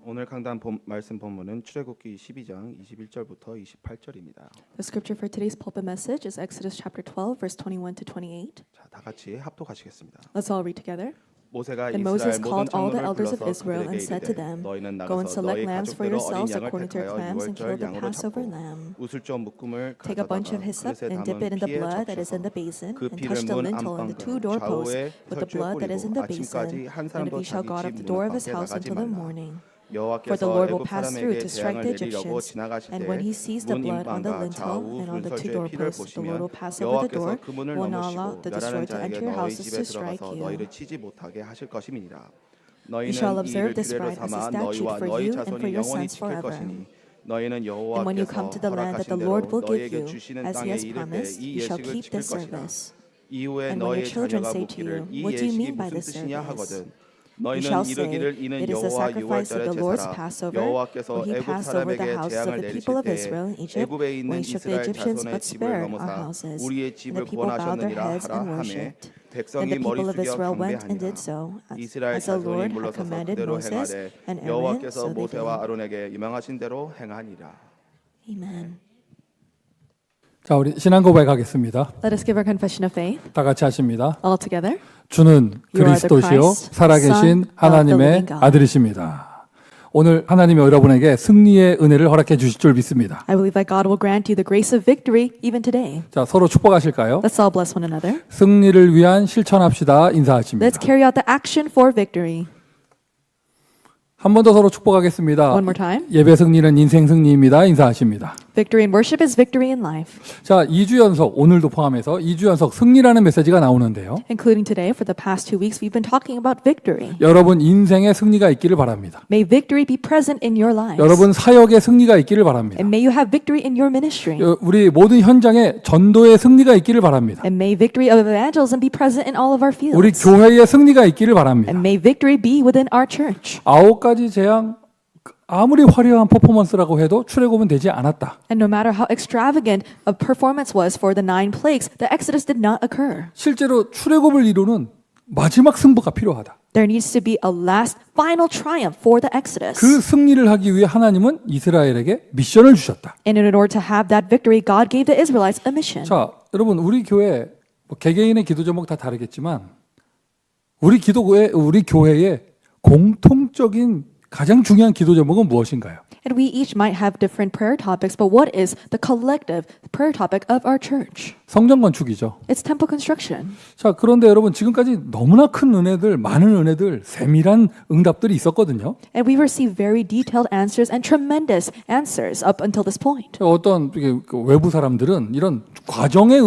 오늘 강단 말씀 본문은 출애굽기 12장 21절부터 28절입니다. The scripture for today's pulpit message is Exodus chapter 12, verse 21 to 28. 자, 다 같이 합독하시겠습니다. Let's all read together. 모세가 Then Moses 이스라엘 모든 called all the 장로를 elders of 불러서 Israel and 그들에게 said to 이르되 them, 너희는 Go and 나가서 select 너희 lambs for 가족대로 어린 yourselves 양을 according to your 택하여 clans and kill 유월절 the 양으로 Passover 잡고 lamb. 우슬조 묶음을 Take a bunch of 가져다가 hyssop 그릇에 and dip it 담은 in the 피에 blood that is in the 적셔서 basin 그 and 피를 touch the 문 lintel and the two 안방과 doorposts 좌우에 with the 혈주에 blood that is in the 뿌리고 아침까지 basin. 한 And if 사람도 he shall 자기 go out 집 of the 문 door of his 밖에 house 나가지 until the 말라. morning. For the 여호와께서 Lord will 애굽 pass through 사람에게 to strike 재앙을 the 내리려고 Egyptians. 지나가실 And 때 when he sees the 문 blood on the 인방과 lintel 좌우 and on the two 문설주의 피를 doorposts, the Lord will 보시면 pass over the door, 여호와께서 그 문을 will not allow 넘으시고 the 멸하는 destroyer to 자에게 enter your 너희 houses 집에 to strike 들어가서 you. 너희를 치지 못하게 하실 것임이니라. You shall 너희는 observe 이를 this 규례로 rite as a 삼아 statute 너희와 for 너희 you and for 자손이 your 영원히 sons 지킬 forever. 것이니 너희는 And when you come 여호와께서 to the land that 허락하신 the 대로 Lord will give 너희에게 you, 주시는 as He 땅에 has 이를 때 promised, 이 you shall 예식을 keep 지킬 this 것이라. service. 이후에 And when 너희 your children 자녀가 say to you, 묻기를 이 What do you 예식이 mean by 무슨 this 뜻이냐 service? 하거든 You 너희는 shall say, 이르기를 이는 It is the 여호와 sacrifice of 유월절의 the Lord's 제사라. Passover, 여호와께서 when He 애굽 passed over the 사람에게 houses of 재앙을 the 내리실 people of 때에 Israel in Egypt, 애굽에 있는 when He struck the 이스라엘 Egyptians, 자손의 but 집을 spared our 넘어사 houses. 우리의 And the 집을 people bowed their 구원하셨느니라 heads 하라 and 하매 worshipped. Then 백성이 the 머리 people of 숙여 Israel went and 경배하니라. did so, 이스라엘 as the 자손이 Lord had 물러서서 commanded 그대로 Moses 행하되 and Aaron, 여호와께서 so they 모세와 did. 아론에게 명하신 대로 행하니라. Amen. 자, 우리 신앙 고백하겠습니다. Let us give our confession of faith 다 같이 하십니다. all together. 주는 You are the 그리스도시요 Christ, 살아계신 Son of the 하나님의 living God. 아들이십니다. 오늘 하나님이 여러분에게 승리의 은혜를 허락해 주실 줄 믿습니다. I believe that God will grant you the grace of victory even today. 자, 서로 축복하실까요? Let's all bless one another. 승리를 위한 실천합시다. 인사하십니다. Let's carry out the action for victory. 한 번 더 서로 축복하겠습니다. One more time. 예배 승리는 인생 승리입니다. 인사하십니다. Victory in worship is victory in life. 자, 2주 연속 오늘도 포함해서 2주 연속 승리라는 메시지가 나오는데요. Including today, for the past 2 weeks, we've been talking about victory. 여러분 인생에 승리가 있기를 바랍니다. May victory be present in your lives. 여러분 사역에 승리가 있기를 바랍니다. And may you have victory in your ministry. 우리 모든 현장에 전도의 승리가 있기를 바랍니다. And may victory of evangelism be present in all of our fields. 우리 교회의 승리가 있기를 바랍니다. And may victory be within our church. 9가지 재앙 아무리 화려한 퍼포먼스라고 해도 출애굽은 되지 않았다. And no matter how extravagant a performance was for the 9 plagues, the Exodus did not occur. 실제로 출애굽을 이루는 마지막 승부가 필요하다. There needs to be a last, final triumph for the Exodus. 그 승리를 하기 위해 하나님은 이스라엘에게 미션을 주셨다. And in order to have that victory, God gave the Israelites a mission. 자, 여러분 우리 교회 개개인의 기도 제목 다 다르겠지만 우리 교회의 공통적인 가장 중요한 기도 제목은 무엇인가요? And we each might have different prayer topics, but what is the collective prayer topic of our church? 성전 건축이죠. It's temple construction. 자, 그런데 여러분 지금까지 너무나 큰 은혜들, 많은 은혜들, 세밀한 응답들이 있었거든요. And we received very detailed answers and tremendous answers up until this point. 어떤 외부 사람들은 이런 과정의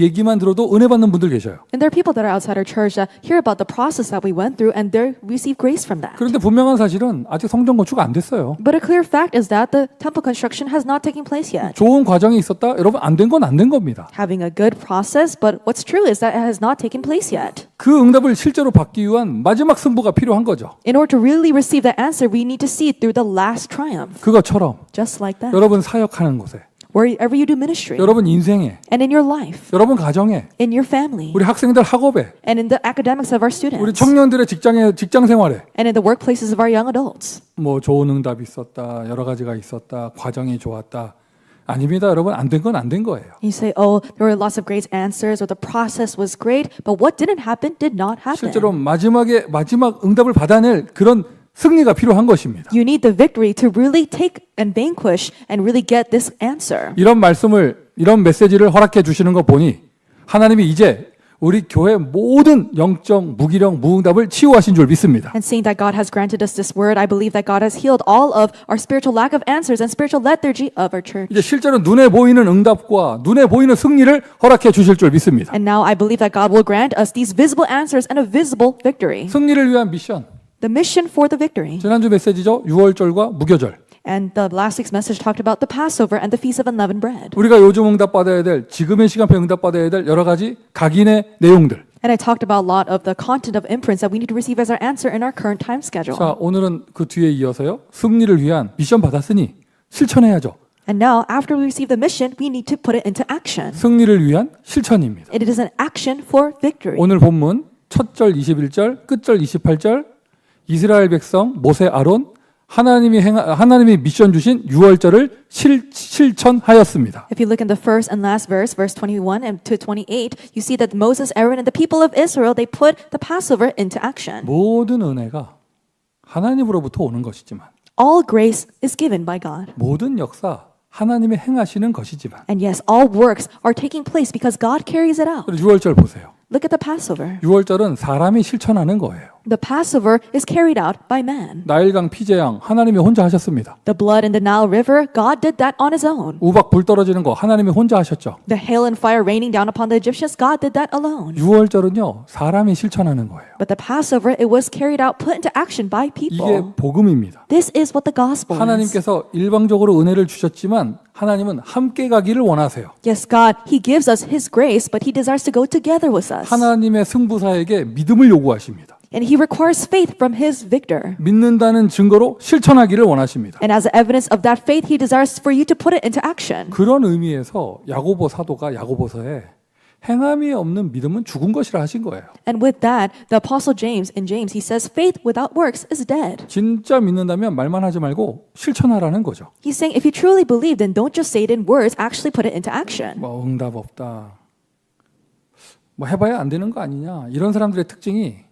얘기만 들어도 은혜 받는 분들 계셔요. And there are people that are outside our church that hear about the process that we went through and they receive grace from that. 그런데 분명한 사실은 아직 성전 건축 안 됐어요. But a clear fact is that the temple construction has not taken place yet. 좋은 과정이 있었다? 여러분 안 된 건 안 된 겁니다. Having a good process, but what's true is that it has not taken place yet. 그 응답을 실제로 받기 위한 마지막 승부가 필요한 거죠. In order to really receive that answer, we need to see it through the last triumph. 그것처럼 Just like that. 여러분 사역하는 곳에, Wherever you do ministry, 여러분 인생에, and in your life, 여러분 가정에, in your family, 우리 학생들 학업에, and in the academics of our 우리 students, 청년들의 직장 생활에 and in the workplaces of our young adults. 뭐 좋은 응답이 있었다, 여러 가지가 있었다, 과정이 좋았다. 아닙니다, 여러분. 안 된 건 안 된 거예요. You say, oh, there were lots of great answers, or the process was great, but what didn't happen did not happen. 실제로 마지막 응답을 받아낼 그런 승리가 필요한 것입니다. You need the victory to really take and vanquish and really get this answer. 이런 메시지를 허락해 주시는 거 보니 하나님이 이제 우리 교회 모든 영적 무기력 무응답을 치유하신 줄 믿습니다. And seeing that God has granted us this word, I believe that God has healed all of our spiritual lack of answers and spiritual lethargy of our church. 이제 실제로 눈에 보이는 응답과 눈에 보이는 승리를 허락해 주실 줄 믿습니다. And now I believe that God will grant us these visible answers and a visible victory. 승리를 위한 미션. The mission for the victory. 지난주 메시지죠. 유월절과 무교절. And the last week's message talked about the Passover and the Feast of Unleavened Bread. 우리가 요즘 응답받아야 될, 지금의 시간표에 응답받아야 될 여러 가지 각인의 내용들. And I talked about a lot of the content of imprints that we need to receive as our answer in our current time schedule. 자, 오늘은 그 뒤에 이어서요. 승리를 위한 미션 받았으니 실천해야죠. And now, after we receive the mission, we need to put it into action. 승리를 위한 실천입니다. It is an action for victory. 오늘 본문 첫 절 21절, 끝절 28절, 이스라엘 백성 모세 아론 하나님이 미션 주신 유월절을 실천하였습니다. If you look in the first and last verse, verse 21 and to 28, you see that Moses, Aaron, and the people of Israel, they put the Passover into action. 모든 은혜가 하나님으로부터 오는 것이지만 All grace is given by God. 모든 역사 하나님이 행하시는 것이지만 And yes, all works are taking place because God carries it out. 유월절 보세요. Look at the Passover. 유월절은 사람이 실천하는 거예요. The Passover is carried out by man. 나일강 피제양 하나님이 혼자 하셨습니다. The blood in the Nile River, God did that on his own. 우박 불 떨어지는 거 하나님이 혼자 하셨죠. The hail and fire raining down upon the Egyptians, God did that alone. 유월절은요 사람이 실천하는 거예요. But the Passover, it was carried out, put into action by 이게 people. 복음입니다. This is what the gospel is. 하나님께서 일방적으로 은혜를 주셨지만 하나님은 함께 가기를 원하세요. Yes, God, He gives us His grace, but He desires to go together with us. 하나님의 승부사에게 믿음을 요구하십니다. And He requires faith from His victor. 믿는다는 증거로 실천하기를 원하십니다. And as evidence of that faith, He desires for you to put it into action. 그런 의미에서 야고보 사도가 야고보서에 행함이 없는 믿음은 죽은 것이라 하신 거예요. And with that, the Apostle James, in James, he says, faith without works is dead. 진짜 믿는다면 말만 하지 말고 실천하라는 거죠. He's saying, if you truly believe, then don't just say it in words, actually put it into action. 뭐 응답 없다. 뭐 해봐야 안 되는 거 아니냐. 이런 사람들의 특징이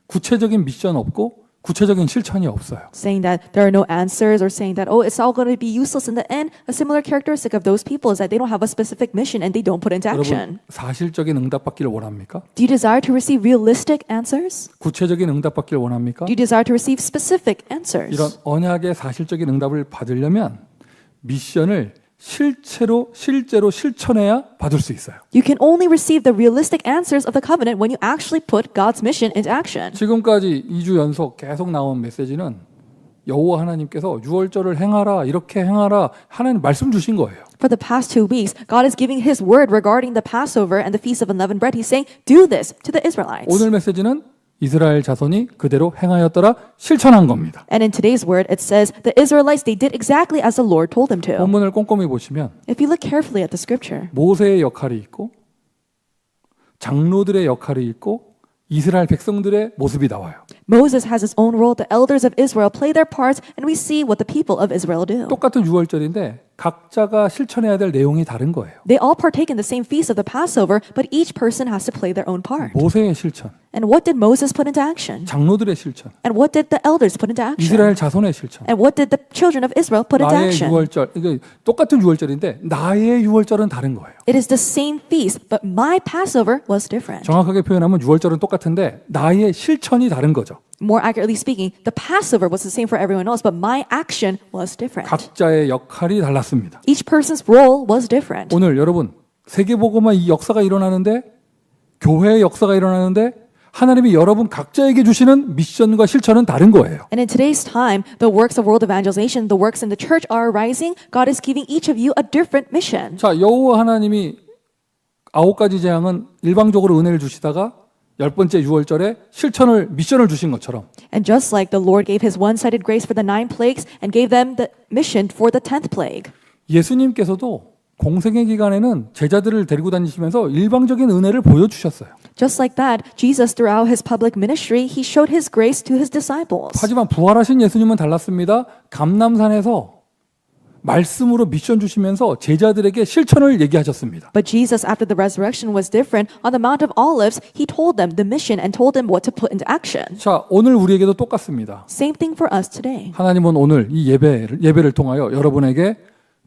구체적인 미션 없고 구체적인 실천이 없어요. Saying that there are no answers or saying that, oh, it's all going to be useless in the end. A similar characteristic of those people is that they don't have a specific mission and they don't put it into action. 여러분 사실적인 응답받기를 원합니까? Do you desire to receive realistic answers? 구체적인 응답받기를 원합니까? Do you desire to receive specific answers? 이런 언약의 사실적인 응답을 받으려면 미션을 실제로 실천해야 받을 수 있어요. You can only receive the realistic answers of the covenant when you actually put God's mission into action. 지금까지 2주 연속 계속 나온 메시지는 여호와 하나님께서 유월절을 행하라 이렇게 행하라 하나님 말씀 주신 거예요. For the past 2 weeks, God is giving His word regarding the Passover and the Feast of Unleavened Bread. He's saying, do this to the Israelites. 오늘 메시지는 이스라엘 자손이 그대로 행하였더라 실천한 겁니다. And in today's word, it says, the Israelites, they did exactly as the Lord told them to. 본문을 꼼꼼히 보시면 If you look carefully at the scripture, 모세의 역할이 있고 장로들의 역할이 있고 이스라엘 백성들의 모습이 나와요. Moses has his own role, the elders of Israel play their parts, and we see what the people of Israel do. 똑같은 유월절인데 각자가 실천해야 될 내용이 다른 거예요. They all partake in the same feast of the Passover, but each person has to play their own part. 모세의 실천, And what did Moses put into action? 장로들의 실천, And what did the elders put into action? 이스라엘 자손의 실천. And what did the children of Israel put into 나의 action? 유월절, 이게 똑같은 유월절인데 나의 유월절은 다른 거예요. It is the same feast, but my Passover was different. 정확하게 표현하면 유월절은 똑같은데 나의 실천이 다른 거죠. More accurately speaking, the Passover was the same for everyone else, but my action was different. 각자의 역할이 달랐습니다. Each person's role was different. 오늘 여러분 세계복음화 이 역사가 일어나는데 교회의 역사가 일어나는데 하나님이 여러분 각자에게 주시는 미션과 실천은 다른 거예요. And in today's time, the works of world evangelization, the works in the church are arising. God is giving each of you a different mission. 자, 여호와 하나님이 9가지 재앙은 일방적으로 은혜를 주시다가 10번째 유월절에 미션을 주신 것처럼 And just like the Lord gave His one-sided grace for the 9 plagues and gave them the mission for the 10th plague, 예수님께서도 공생의 기간에는 제자들을 데리고 다니시면서 일방적인 은혜를 보여주셨어요. just like that, Jesus throughout His public ministry, He showed His grace to His disciples. 하지만 부활하신 예수님은 달랐습니다. 감람산에서 말씀으로 미션 주시면서 제자들에게 실천을 얘기하셨습니다. But Jesus, after the resurrection, was different. On the Mount of Olives, He told them the mission and told them what to put into action. 자, 오늘 우리에게도 똑같습니다. Same thing for us today. 하나님은 오늘 이 예배를 통하여 여러분에게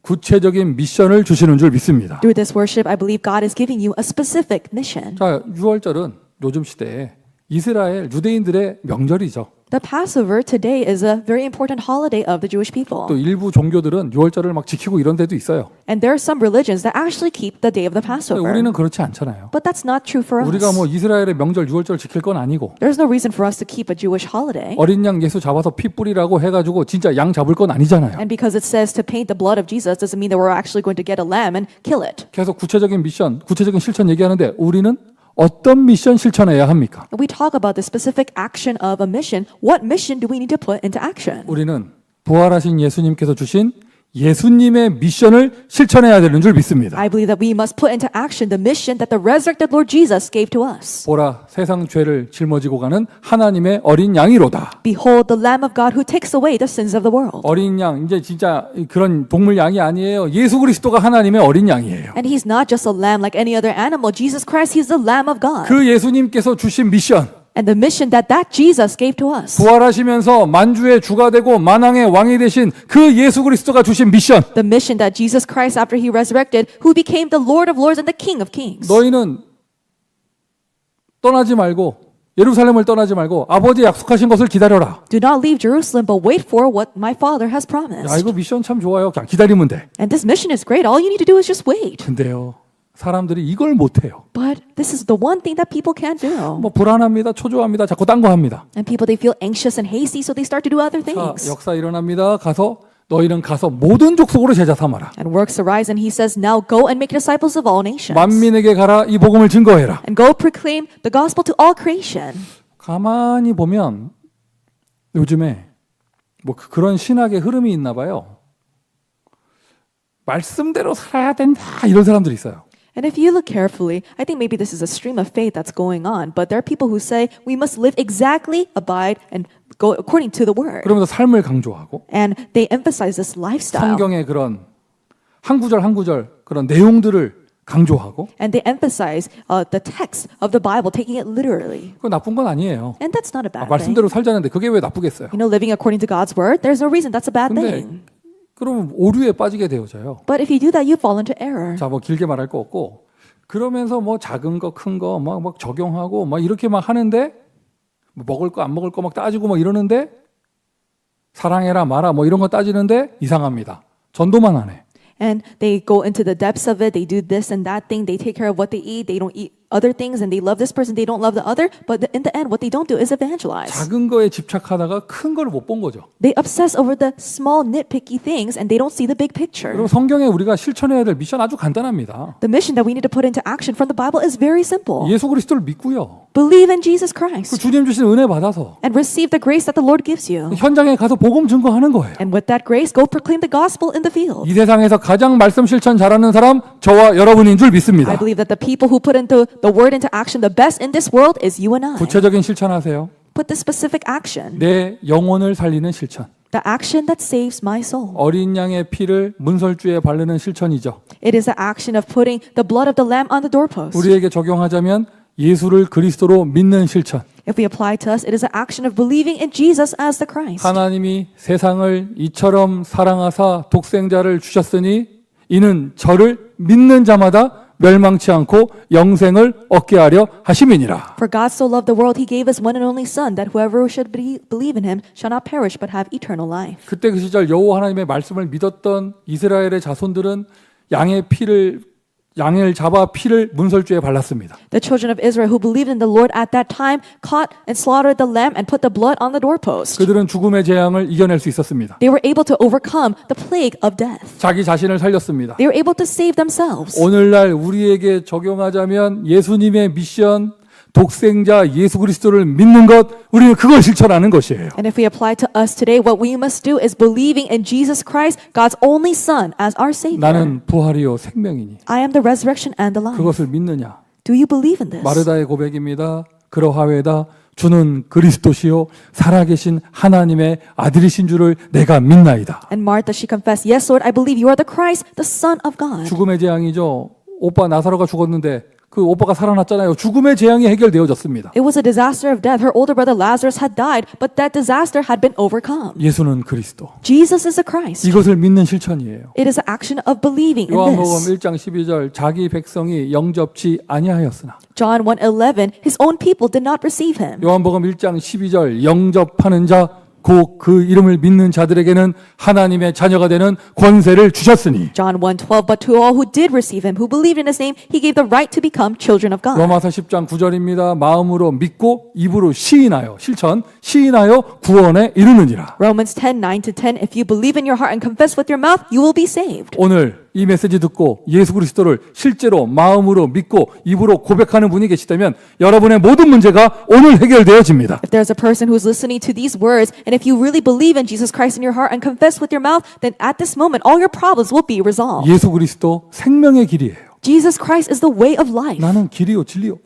구체적인 미션을 주시는 줄 믿습니다. Through this worship, I believe God is giving you a specific mission. 자, 유월절은 요즘 시대에 이스라엘 유대인들의 명절이죠. The Passover today is a very important holiday of the Jewish people. 또 일부 종교들은 유월절을 막 지키고 이런 데도 있어요. And there are some religions that actually keep the day of the Passover. 우리는 그렇지 않잖아요. But that's not true for us. 우리가 뭐 이스라엘의 명절 유월절 지킬 건 아니고 There's no reason for us to keep a Jewish holiday. 어린 양 예수 잡아서 피 뿌리라고 해가지고 진짜 양 잡을 건 아니잖아요. And because it says to paint the blood of Jesus doesn't mean that we're actually going to get a lamb and kill it. 계속 구체적인 미션, 구체적인 실천 얘기하는데 우리는 어떤 미션 실천해야 합니까? We talk about the specific action of a mission. What mission do we need to put into action? 우리는 부활하신 예수님께서 주신 예수님의 미션을 실천해야 되는 줄 믿습니다. I believe that we must put into action the mission that the resurrected Lord Jesus gave to us. 보라, 세상 죄를 짊어지고 가는 하나님의 어린 양이로다. Behold the Lamb of God who takes away the sins of the world. 어린 양, 이제 진짜 그런 동물 양이 아니에요. 예수 그리스도가 하나님의 어린 양이에요. And he's not just a lamb like any other animal. Jesus Christ, he's the Lamb of God. 그 예수님께서 주신 미션, And the mission that Jesus gave to us. 부활하시면서 만주의 주가 되고 만왕의 왕이 되신 그 예수 그리스도가 주신 미션, The mission that Jesus Christ, after he resurrected, who became the Lord of Lords and the King of Kings. 너희는 떠나지 말고 예루살렘을 떠나지 말고 아버지 약속하신 것을 기다려라. Do not leave Jerusalem, but wait for what my Father has 야, promised. 이거 미션 참 좋아요. 그냥 기다리면 돼. And this mission is great. All you need to do is just wait. 근데요, 사람들이 이걸 못해요. But this is the one thing that people can't do. 뭐 불안합니다, 초조합니다, 자꾸 딴 거 합니다. And people, they feel anxious and hasty, so they start to do other 자, things. 역사 일어납니다. 너희는 가서 모든 족속으로 제자 삼아라. And works arise, and he says, now go and make disciples of all nations. 만민에게 가라, 이 복음을 증거해라. And go proclaim the gospel to all creation. 가만히 보면 요즘에 뭐 그런 신학의 흐름이 있나 봐요. 말씀대로 살아야 된다 이런 사람들이 있어요. And if you look carefully, I think maybe this is a stream of faith that's going on. But there are people who say we must live exactly, abide, and go according to the word. 그러면서 삶을 강조하고 And they emphasize this lifestyle. 성경의 그런 한 구절 한 구절 그런 내용들을 강조하고 And they emphasize the text of the Bible, taking it literally. 그거 나쁜 건 아니에요. And that's not a bad thing. 말씀대로 살자는데 그게 왜 나쁘겠어요? You know, living according to God's word, there's no reason that's a bad 근데 thing. 그러면 오류에 빠지게 되어져요. But if you do that, you fall into error. 자, 뭐 길게 말할 거 없고 그러면서 뭐 작은 거 큰 거 막 적용하고 막 이렇게 막 하는데 뭐 먹을 거 안 먹을 거 막 따지고 막 이러는데 사랑해라 마라 뭐 이런 거 따지는데 이상합니다. 전도만 하네. And they go into the depths of it. They do this and that thing. They take care of what they eat. They don't eat other things, and they love this person. They don't love the other. But in the end, what they don't do is evangelize. 작은 거에 집착하다가 큰 걸 못 본 거죠. They obsess over the small nitpicky things, and they don't see the big picture. 그리고 성경에 우리가 실천해야 될 미션 아주 간단합니다. The mission that we need to put into action from the Bible is very simple. 예수 그리스도를 믿고요. Believe in Jesus 그 Christ 주님 주신 은혜 받아서 and receive the grace that the Lord gives you. 현장에 가서 복음 증거하는 거예요. And with that grace, go proclaim the gospel in the field. 이 세상에서 가장 말씀 실천 잘하는 사람 저와 여러분인 줄 믿습니다. I believe that the people who put into the word into action the best in this world is you and I. 구체적인 실천하세요. Put the specific action, 내 영혼을 살리는 실천. the action that saves my soul. 어린 양의 피를 문설주에 바르는 실천이죠. It is the action of putting the blood of the lamb on the doorpost. 우리에게 적용하자면 예수를 그리스도로 믿는 실천. If we apply to us, it is the action of believing in Jesus as the Christ. 하나님이 세상을 이처럼 사랑하사 독생자를 주셨으니 이는 저를 믿는 자마다 멸망치 않고 영생을 얻게 하려 하심이니라. For God so loved the world, he gave his one and only Son, that whoever should believe in him shall not perish but have eternal life. 그때 그 시절 여호와 하나님의 말씀을 믿었던 이스라엘의 자손들은 양을 잡아 피를 문설주에 발랐습니다. The children of Israel who believed in the Lord at that time caught and slaughtered the lamb and put the blood on the doorpost. 그들은 죽음의 재앙을 이겨낼 수 있었습니다. They were able to overcome the plague of death. 자기 자신을 살렸습니다. They were able to save themselves. 오늘날 우리에게 적용하자면 예수님의 미션 독생자 예수 그리스도를 믿는 것 우리는 그걸 실천하는 것이에요. And if we apply to us today, what we must do is believing in Jesus Christ, God's only Son, as our Savior. 나는 부활이요 생명이니 I am the resurrection and the life. 그것을 믿느냐. Do you believe in this? 마르다의 고백입니다. 그러하외다 주는 그리스도시요 살아계신 하나님의 아들이신 줄을 내가 믿나이다. And Martha, she confessed, yes, Lord, I believe you are the Christ, the Son of God. 죽음의 재앙이죠. 오빠 나사로가 죽었는데 그 오빠가 살아났잖아요. 죽음의 재앙이 해결되어졌습니다. It was a disaster of death. Her older brother Lazarus had died, but that disaster had been overcome. 예수는 그리스도. Jesus is the Christ. 이것을 믿는 실천이에요. It is an action of believing in 요한복음 this. 1장 12절 자기 백성이 영접치 아니하였으나 John 1:11, his own people did not receive him. 요한복음 1장 12절 영접하는 자 곧 그 이름을 믿는 자들에게는 하나님의 자녀가 되는 권세를 주셨으니 John 1:12, but to all who did receive him, who believed in his name, he gave the right to become children of God. 로마서 10장 9절입니다. 마음으로 믿고 입으로 시인하여 실천 시인하여 구원에 이르느니라. Romans 10:9-10, if you believe in your heart and confess with your mouth, you will be saved. 오늘 이 메시지 듣고 예수 그리스도를 실제로 마음으로 믿고 입으로 고백하는 분이 계시다면 여러분의 모든 문제가 오늘 해결되어집니다. If there's a person who's listening to these words, and if you really believe in Jesus Christ in your heart and confess with your mouth, then at this moment all your problems will be resolved. 예수 그리스도 생명의 길이에요. Jesus Christ is the way of life. 나는 길이요 진리요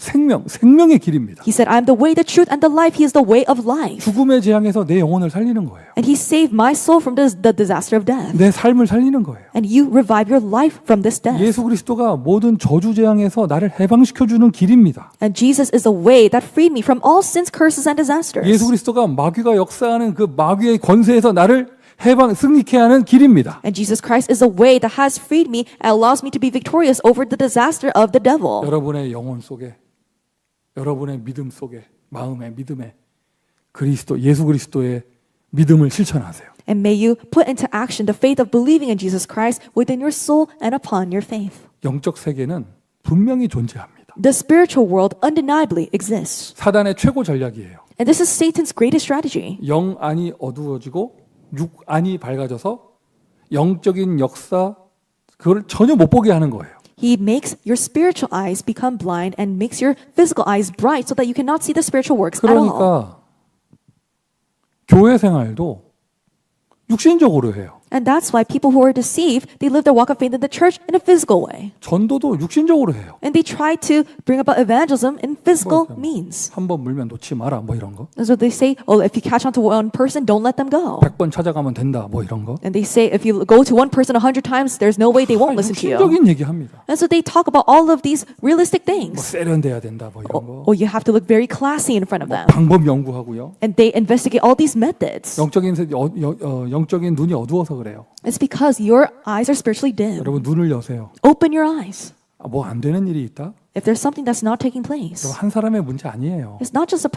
생명의 길입니다. He said, I'm the way, the truth, and the life. He is the way of life. 죽음의 재앙에서 내 영혼을 살리는 거예요. And he saved my soul from the disaster of death. 내 삶을 살리는 거예요. And you revive your life from this death. 예수 그리스도가 모든 저주 재앙에서 나를 해방시켜 주는 길입니다. And Jesus is the way that freed me from all sins, curses, and disasters. 예수 그리스도가 마귀가 역사하는 그 마귀의 권세에서 나를 승리케 하는 길입니다. And Jesus Christ is the way that has freed me and allows me to be victorious over the disaster of the devil. 여러분의 영혼 속에, 여러분의 믿음 속에, 마음의 믿음에 예수 그리스도의 믿음을 실천하세요. And may you put into action the faith of believing in Jesus Christ within your soul and upon your faith. 영적 세계는 분명히 존재합니다. The spiritual world undeniably exists. 사단의 최고 전략이에요. And this is Satan's greatest strategy. 영 안이 어두워지고 육 안이 밝아져서 영적인 역사 그걸 전혀 못 보게 하는 거예요. He makes your spiritual eyes become blind and makes your physical eyes bright so that you cannot see the spiritual works at all. 그러니까 교회 생활도 육신적으로 해요. And that's why people who are deceived, they live their walk of faith in the church in a physical way. 전도도 육신적으로 해요. And they try to bring about evangelism in physical means. 한 번 물면 놓지 마라 뭐 이런 거. And so they say, oh, if you catch on to one person, don't let them go. 100번 찾아가면 된다 뭐 이런 거. And they say, if you go to one person 100 times, there's no way they won't listen to you. 육신적인 얘기합니다. And so they talk about all of these realistic 뭐 things. 세련돼야 된다 뭐 이런 거. Oh, you have to look very classy in front of them. 방법 연구하고요. And they investigate all these methods. 영적인 눈이 어두워서 그래요. It's because your eyes are spiritually dim. 여러분 눈을 여세요. Open your eyes. 뭐 안 되는 일이 있다? If there's something that's not taking place, 한 사람의 문제 아니에요. it's not just a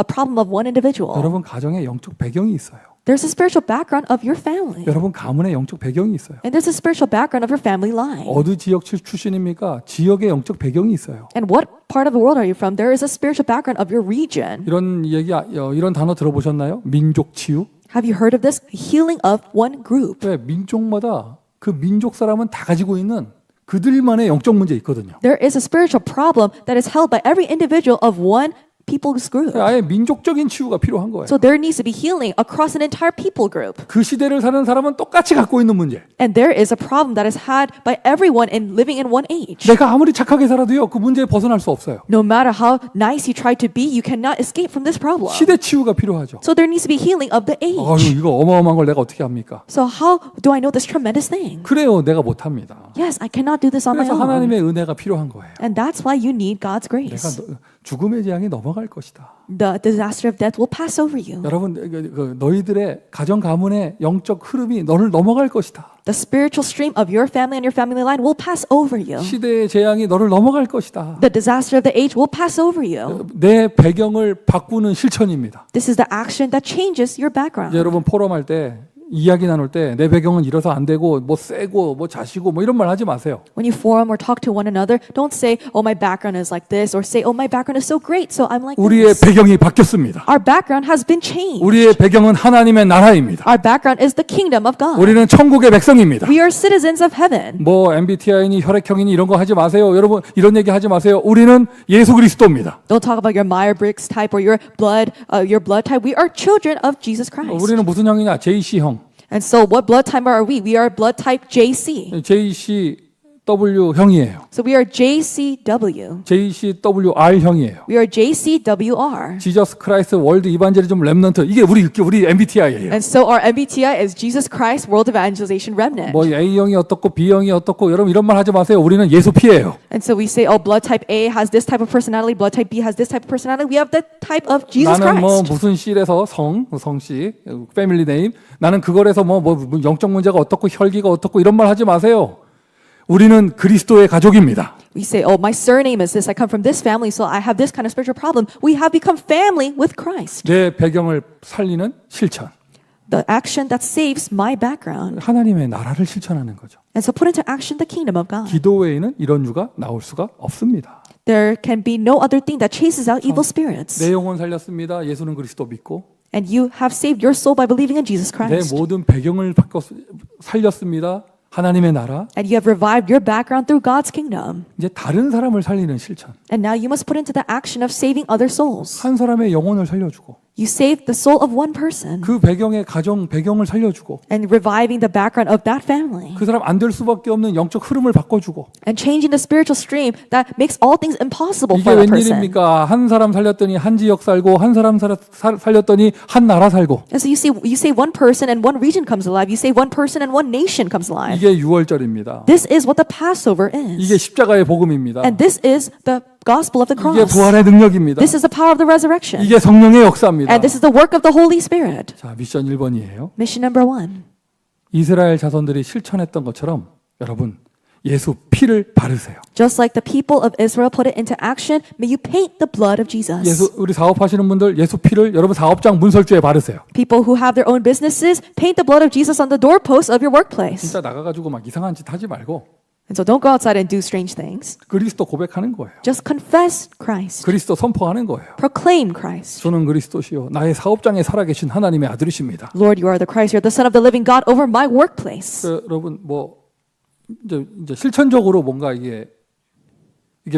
problem of one individual. 여러분 가정에 영적 배경이 있어요. There's a spiritual background of your family. 여러분 가문에 영적 배경이 있어요. And there's a spiritual background of your family line. 어느 지역 출신입니까? 지역의 영적 배경이 있어요. And what part of the world are you from? There is a spiritual background of your region. 이런 단어 들어보셨나요? 민족 치유? Have you heard of this? Healing of one group. 왜 민족마다 그 민족 사람은 다 가지고 있는 그들만의 영적 문제 있거든요. There is a spiritual problem that is held by every individual of one people's group. 아예 민족적인 치유가 필요한 거예요. So there needs to be healing across an entire people group. 그 시대를 사는 사람은 똑같이 갖고 있는 문제. And there is a problem that is had by everyone in living in one age. 내가 아무리 착하게 살아도요, 그 문제에 벗어날 수 없어요. No matter how nice you try to be, you cannot escape from this problem. 시대 치유가 필요하죠. So there needs to be healing of the age. 이거 어마어마한 걸 내가 어떻게 합니까? So how do I know this tremendous thing? 그래요, 내가 못합니다. Yes, I cannot do this on my 그래서 own. 하나님의 은혜가 필요한 거예요. And that's why you need God's 내가 grace. 죽음의 재앙이 넘어갈 것이다. The disaster of death will pass over you. 여러분, 너희들의 가정 가문의 영적 흐름이 너를 넘어갈 것이다. The spiritual stream of your family and your family line will pass over you. 시대의 재앙이 너를 넘어갈 것이다. The disaster of the age will pass over you. 내 배경을 바꾸는 실천입니다. This is the action that changes your background. 여러분 포럼할 때 이야기 나눌 때 내 배경은 이래서 안 되고 뭐 세고 뭐 자시고 뭐 이런 말 하지 마세요. When you forum or talk to one another, don't say, "Oh, my background is like this," or say, "Oh, my background is so great, so I'm like 우리의 this." 배경이 바뀌었습니다. Our background has been changed. 우리의 배경은 하나님의 나라입니다. Our background is the kingdom of God. 우리는 천국의 백성입니다. We are citizens of heaven. 뭐 MBTI니 혈액형이니 이런 거 하지 마세요. 여러분 이런 얘기 하지 마세요. 우리는 예수 그리스도입니다. Don't talk about your Myers-Briggs type or your blood type. We are children of Jesus Christ. 우리는 무슨 형이냐? JC형. And so, what blood type are we? We are blood type JC. JCW 형이에요. So we are JCW. JCWR 형이에요. We are JCWR. 지저스 크라이스트 월드 이반젤리즘 렘넌트. 이게 우리 MBTI예요. And so our MBTI is Jesus Christ World Evangelization Remnant. 뭐 A형이 어떻고 B형이 어떻고 여러분 이런 말 하지 마세요. 우리는 예수 피예요. And so we say, oh, blood type A has this type of personality, blood type B has this type of personality. We have the type of Jesus 나는 뭐 Christ. 무슨 씨에서 성씨, 패밀리 네임. 나는 그거에서 뭐 영적 문제가 어떻고 혈기가 어떻고 이런 말 하지 마세요. 우리는 그리스도의 가족입니다. We say, oh, my surname is this. I come from this family, so I have this kind of spiritual problem. We have become family with Christ. 내 배경을 살리는 실천. The action that saves my background. 하나님의 나라를 실천하는 거죠. And so put into action the kingdom of God. 기도 외에는 이런 유가 나올 수가 없습니다. There can be no other thing that chases out evil spirits. 내 영혼 살렸습니다. 예수는 그리스도 믿고. And you have saved your soul by believing in Jesus 내 Christ. 모든 배경을 살렸습니다. 하나님의 나라, and you have revived your background through God's kingdom. 이제 다른 사람을 살리는 실천. And now you must put into the action of saving other souls. 한 사람의 영혼을 살려주고 You saved the soul of one person 그 배경의 가정 배경을 살려주고 and reviving the background of that family 그 사람 안 될 수밖에 없는 영적 흐름을 바꿔주고 and changing the spiritual stream that makes all things impossible 이게 for that person. 웬일입니까? 한 사람 살렸더니 한 지역 살고 한 사람 살렸더니 한 나라 살고 And so you say one person and one region comes alive. You say one person and one nation comes alive. 이게 유월절입니다. This is what the Passover 이게 is. 십자가의 복음입니다. And this is the gospel of the 이게 cross. 부활의 능력입니다. This is the power of the resurrection. 이게 성령의 역사입니다. And this is the work of the Holy Spirit. 자, 미션 1번이에요. Mission number 1. 이스라엘 자손들이 실천했던 것처럼 여러분 예수 피를 바르세요. Just like the people of Israel put it into action, may you paint the blood of Jesus. 예수 우리 사업하시는 분들 예수 피를 여러분 사업장 문설주에 바르세요. People who have their own businesses, paint the blood of Jesus on the doorposts of your workplace. 진짜 나가가지고 막 이상한 짓 하지 말고 And so don't go outside and do strange things. 그리스도 고백하는 거예요. Just confess Christ. 그리스도 선포하는 거예요. Proclaim Christ. 저는 그리스도시요 나의 사업장에 살아계신 하나님의 아들이십니다. Lord, you are the Christ. You're the Son of the living God over my workplace. 여러분 뭐 이제 실천적으로 뭔가 이게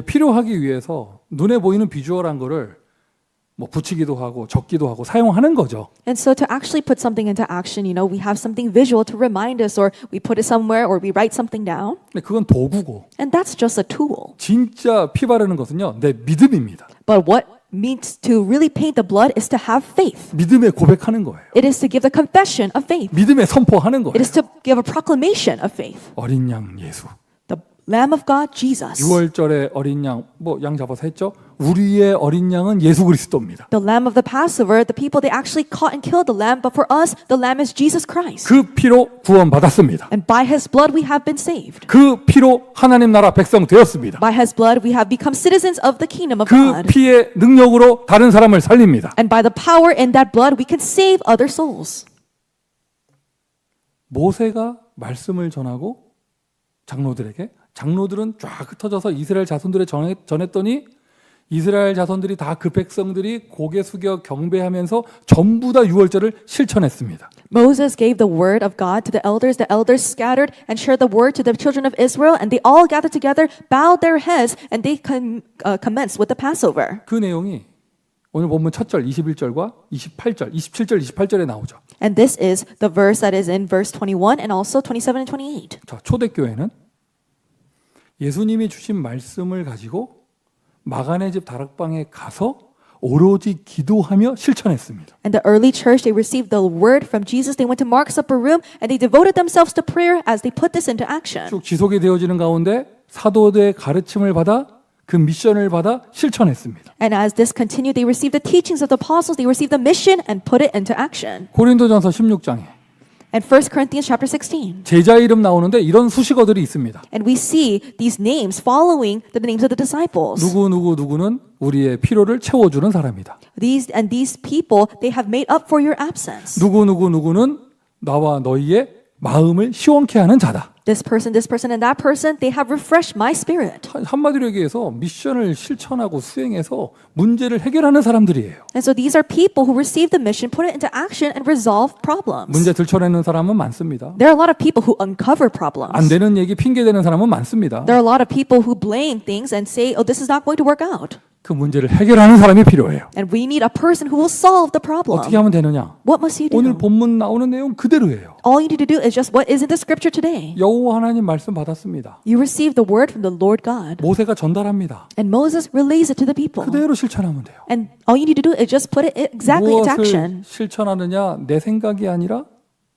필요하기 위해서 눈에 보이는 비주얼한 거를 뭐 붙이기도 하고 적기도 하고 사용하는 거죠. And so to actually put something into action, we have something visual to remind us, or we put it somewhere, or we write something down. 근데 그건 도구고 And that's just a tool. 진짜 피 바르는 것은요 내 믿음입니다. But what means to really paint the blood is to have faith. 믿음에 고백하는 거예요. It is to give the confession of faith. 믿음에 선포하는 거예요. It is to give a proclamation of faith. 어린 양 예수. The Lamb of God, Jesus. 6월절에 어린 양, 뭐 양 잡아서 했죠. 우리의 어린 양은 예수 그리스도입니다. The Lamb of the Passover, the people, they actually caught and killed the lamb, but for us, the lamb is Jesus Christ. 그 피로 구원받았습니다. And by his blood, we have been saved. 그 피로 하나님 나라 백성 되었습니다. By his blood, we have become citizens of the kingdom of 그 God. 피의 능력으로 다른 사람을 살립니다. And by the power in that blood, we can save other souls. 모세가 말씀을 전하고 장로들은 쫙 흩어져서 이스라엘 자손들에 전했더니 이스라엘 자손들이 다 그 백성들이 고개 숙여 경배하면서 전부 다 유월절을 실천했습니다. Moses gave the word of God to the elders scattered and shared the word to the children of Israel, and they all gathered together, bowed their heads, and they commenced with the Passover. 그 내용이 오늘 본문 첫 절 21절과 27절, 28절에 나오죠. And this is the verse that is in verse 21 and also 27 and 28. 자, 초대교회는 예수님이 주신 말씀을 가지고 마간의 집 다락방에 가서 오로지 기도하며 실천했습니다. And the early church, they received the word from Jesus. They went to Mark's upper room and they devoted themselves to prayer as they put this into action. 쭉 지속이 되어지는 가운데 사도들의 가르침을 받아 그 미션을 받아 실천했습니다. And as this continued, they received the teachings of the apostles. They received the mission and put it into action. 고린도전서 16장에 And 1 Corinthians chapter 16. 제자 이름 나오는데 이런 수식어들이 있습니다. And we see these names following the names of the disciples. 누구는 우리의 필요를 채워주는 사람이다. These people, they have made up for your absence. 누구는 나와 너희의 마음을 시원케 하는 자다. This person, and that person, they have refreshed my spirit. 한마디로 얘기해서 미션을 실천하고 수행해서 문제를 해결하는 사람들이에요. And so these are people who receive the mission, put it into action, and resolve problems. 문제 들춰내는 사람은 많습니다. There are a lot of people who uncover problems. 안 되는 얘기 핑계대는 사람은 많습니다. There are a lot of people who blame things and say, oh, this is not going to work out. 그 문제를 해결하는 사람이 필요해요. And we need a person who will solve the problem. 어떻게 하면 되느냐? What must you do? 오늘 본문 나오는 내용 그대로예요. All you need to do is just what is in the scripture today. 여호와 하나님 말씀 받았습니다. You receive the word from the Lord God. 모세가 전달합니다. And Moses relays it to the people. 그대로 실천하면 돼요. And all you need to do is just put it exactly into 무엇을 action. 실천하느냐? 내 생각이 아니라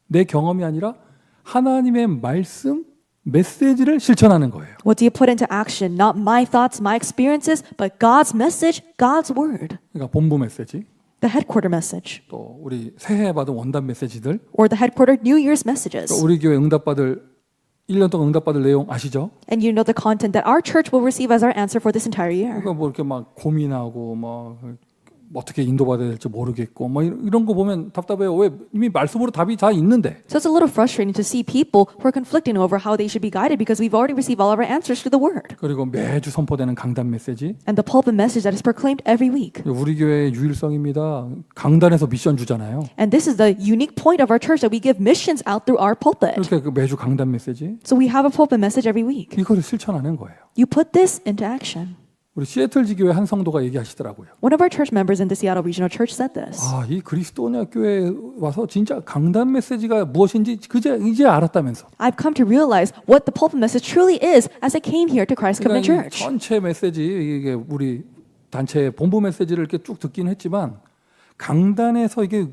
내 경험이 아니라 하나님의 말씀 메시지를 실천하는 거예요. What do you put into action? Not my thoughts, my experiences, but God's message, God's word. 그러니까 본부 메시지, The headquarter message. 또 우리 새해 받은 원단 메시지들, Or the headquarter New Year's messages. 또 우리 교회 1년 동안 응답받을 내용 아시죠? And you know the content that our church will receive as our answer for this entire year. 그러니까 뭐 이렇게 막 고민하고 막 어떻게 인도받아야 될지 모르겠고 뭐 이런 거 보면 답답해요. 왜 이미 말씀으로 답이 다 있는데. So it's a little frustrating to see people who are conflicting over how they should be guided because we've already received all of our answers through the Word. 그리고 매주 선포되는 강단 메시지. And the pulpit message that is proclaimed every week. 우리 교회의 유일성입니다. 강단에서 미션 주잖아요. And this is the unique point of our church that we give missions out through our pulpit. 이렇게 그 매주 강단 메시지. So we have a pulpit message every week. 이거를 실천하는 거예요. You put this into action. 우리 시애틀 지교회 한 성도가 얘기하시더라고요. One of our church members in the Seattle Regional Church said this. 아, 이 그리스도냐 교회에 와서 진짜 강단 메시지가 무엇인지 이제 알았다면서. I've come to realize what the pulpit message truly is as I came here to Christ Covenant 그러니까 이 Church. 전체 메시지 이게 우리 단체의 본부 메시지를 이렇게 쭉 듣긴 했지만 강단에서 이게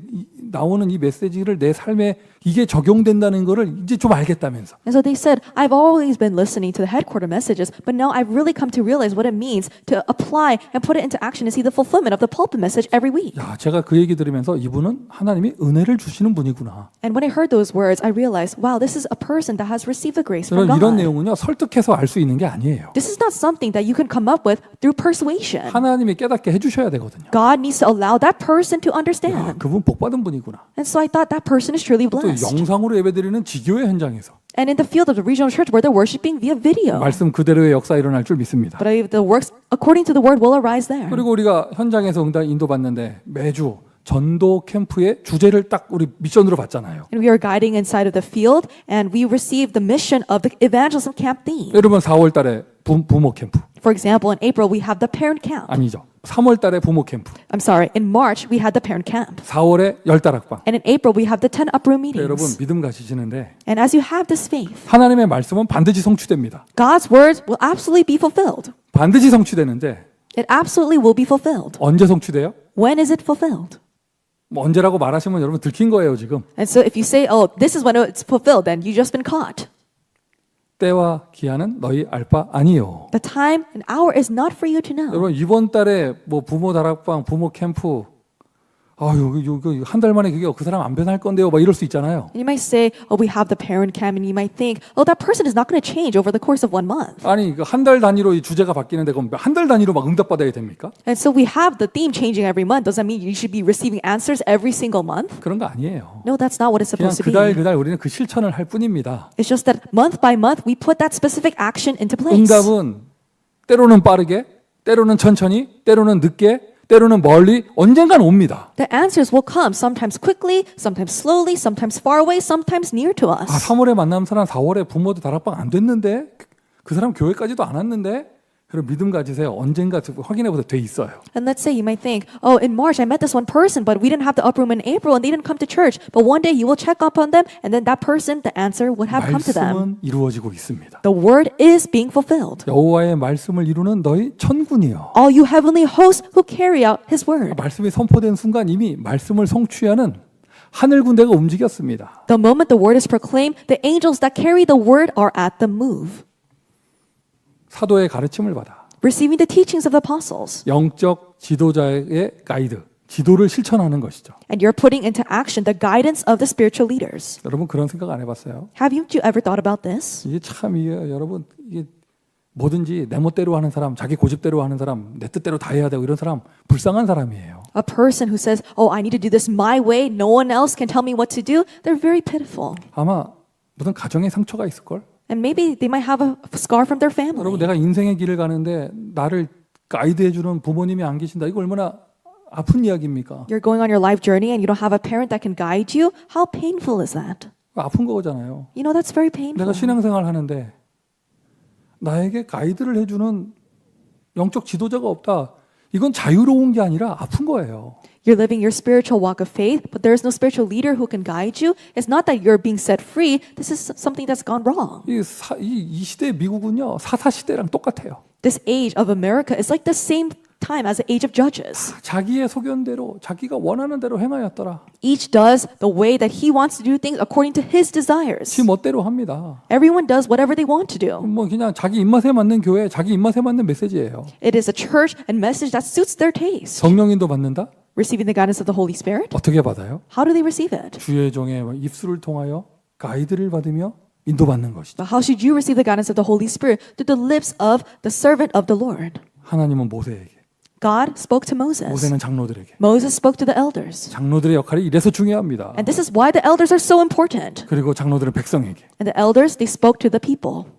나오는 이 메시지를 내 삶에 이게 적용된다는 거를 이제 좀 알겠다면서. And so they said, I've always been listening to the headquarter messages, but now I've really come to realize what it means to apply and put it into action and see the fulfillment of the pulpit message every week. 야, 제가 그 얘기 들으면서 이분은 하나님이 은혜를 주시는 분이구나. And when I heard those words, I realized, wow, this is a person that has received the grace from 이런 God. 내용은요 설득해서 알 수 있는 게 아니에요. This is not something that you can come up with through persuasion. 하나님이 깨닫게 해주셔야 되거든요. God needs to allow that person to 야, understand. 그분 복 받은 분이구나. And so I thought that person is truly 또 blessed. 영상으로 예배드리는 지교회 현장에서 And in the field of the regional church where they're worshiping via video. 말씀 그대로의 역사 일어날 줄 믿습니다. But the works according to the word will arise there. 그리고 우리가 현장에서 인도받는데 매주 전도 캠프의 주제를 딱 우리 미션으로 받잖아요. And we are guiding inside of the field, and we receive the mission of the evangelism camp theme. 여러분 4월 달에 부모 캠프. For example, in April we have the parent camp. 아니죠. 3월 달에 부모 캠프. I'm sorry, in March we had the parent camp. 4월에 열다락방. And in April we have the 10 upper room 여러분 meetings. 믿음 가지시는데 And as you have this faith, 하나님의 말씀은 반드시 성취됩니다. God's words will absolutely be fulfilled. 반드시 성취되는데 It absolutely will be fulfilled. 언제 성취돼요? When is it fulfilled? 뭐 언제라고 말하시면 여러분 들킨 거예요 지금. And so if you say, oh, this is when it's fulfilled, then you've just been caught. 때와 기한은 너희 알 바 아니요. The time and hour is not for you to know. 여러분 이번 달에 뭐 부모 다락방, 부모 캠프, 아유 한 달 만에 그게 그 사람 안 변할 건데요, 막 이럴 수 있잖아요. And you might say, oh, we have the parent camp, and you might think, oh, that person is not going to change over the course of 1 month. 아니 한 달 단위로 이 주제가 바뀌는데 그럼 한 달 단위로 막 응답 받아야 됩니까? And so we have the theme changing every month. Does that mean you should be receiving answers every single month? 그런 거 아니에요. No, that's not what it's 그냥 supposed to be. 그달 우리는 그 실천을 할 뿐입니다. It's just that month by month we put that specific action into place. 응답은 때로는 빠르게, 때로는 천천히, 때로는 늦게, 때로는 멀리 언젠간 옵니다. The answers will come sometimes quickly, sometimes slowly, sometimes far away, sometimes near to us. 3월에 만난 사람 4월에 부모도 다락방 안 됐는데 그 사람 교회까지도 안 왔는데 그럼 믿음 가지세요. 언젠가 확인해보다 돼 있어요. And let's say you might think, oh, in March I met this one person, but we didn't have the upper room in April and they didn't come to church. But one day you will check up on them and then that person, the answer would have come to them. 말씀은 이루어지고 있습니다. The word is being fulfilled. 여호와의 말씀을 이루는 너희 천군이요. All you heavenly hosts who carry out his word. 말씀이 선포된 순간 이미 말씀을 성취하는 하늘 군대가 움직였습니다. The moment the word is proclaimed, the angels that carry the word are at the move. 사도의 가르침을 받아 Receiving the teachings of the apostles. 영적 지도자의 가이드, 지도를 실천하는 것이죠. And you're putting into action the guidance of the spiritual leaders. 여러분 그런 생각 안 해봤어요? Have you ever thought about this? 이게 참 여러분 이게 뭐든지 내 멋대로 하는 사람, 자기 고집대로 하는 사람, 내 뜻대로 다 해야 되고 이런 사람 불쌍한 사람이에요. A person who says, oh, I need to do this my way, no one else can tell me what to do, they're very pitiful. 아마 무슨 가정에 상처가 있을 걸. And maybe they might have a scar from their 여러분 family. 내가 인생의 길을 가는데 나를 가이드해주는 부모님이 안 계신다. 이거 얼마나 아픈 이야기입니까? You're going on your life journey and you don't have a parent that can guide you. How painful is that? 아픈 거잖아요. You know, that's very painful. 내가 신앙생활 하는데 나에게 가이드를 해주는 영적 지도자가 없다. 이건 자유로운 게 아니라 아픈 거예요. You're living your spiritual walk of faith, but there's no spiritual leader who can guide you. It's not that you're being set free. This is something that's gone wrong. 이 시대의 미국은요 사사 시대랑 똑같아요. This age of America is like the same time as the age of Judges. 자기의 소견대로 자기가 원하는 대로 행하였더라. Each does the way that he wants to do things according to his desires. 지 멋대로 합니다. Everyone does whatever they want to do. 뭐 그냥 자기 입맛에 맞는 교회, 자기 입맛에 맞는 메시지예요. It is a church and message that suits their taste. 성령인도 받는다? Receiving the guidance of the Holy Spirit. 어떻게 받아요? How do they receive it? 주의 종의 입술을 통하여 가이드를 받으며 인도받는 것이죠. But how should you receive the guidance of the Holy Spirit? Through the lips of the servant of the Lord. 하나님은 모세에게 God spoke to Moses. 모세는 장로들에게. Moses spoke to the elders. 장로들의 역할이 이래서 중요합니다. And this is why the elders are so important. 그리고 장로들은 백성에게. And the elders, they spoke to the people.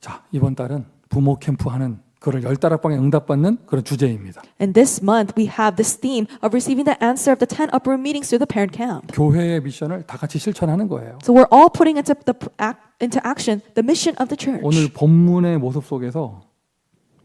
자, 이번 달은 부모 캠프 하는 그걸 10다락방에 응답받는 그런 주제입니다. And this month, we have this theme of receiving the answer of the 10 upper room meetings through the parent camp. 교회의 미션을 다 같이 실천하는 거예요. So we're all putting into action the mission of the church. 오늘 본문의 모습 속에서